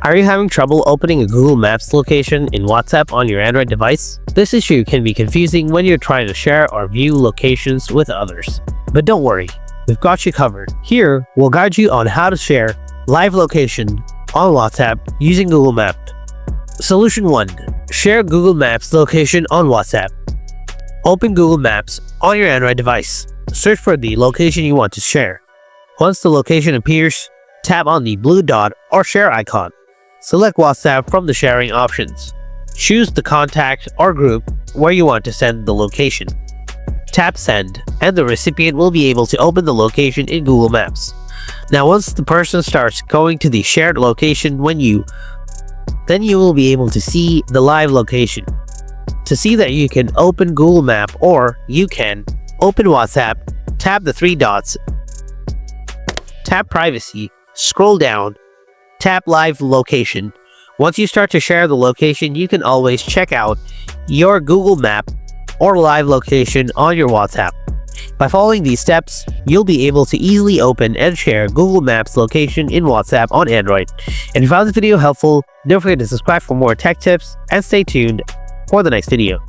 Are you having trouble opening a Google Maps location in WhatsApp on your Android device? This issue can be confusing when you're trying to share or view locations with others. But don't worry, we've got you covered. Here, we'll guide you on how to share live location on WhatsApp using Google Maps. Solution 1. Share Google Maps location on WhatsApp. Open Google Maps on your Android device. Search for the location you want to share. Once the location appears, tap on the blue dot or share icon. Select WhatsApp from the sharing options. Choose the contact or group where you want to send the location. Tap send, and the recipient will be able to open the location in Google Maps. Now once the person starts going to the shared location then you will be able to see the live location. To see that you can open Google Map or you can open WhatsApp, tap the three dots, tap privacy, scroll down, tap live location. Once you start to share the location, you can always check out your Google Map or live location on your WhatsApp. By following these steps, you'll be able to easily open and share Google Maps location in WhatsApp on Android. And if you found this video helpful, don't forget to subscribe for more tech tips and stay tuned for the next video.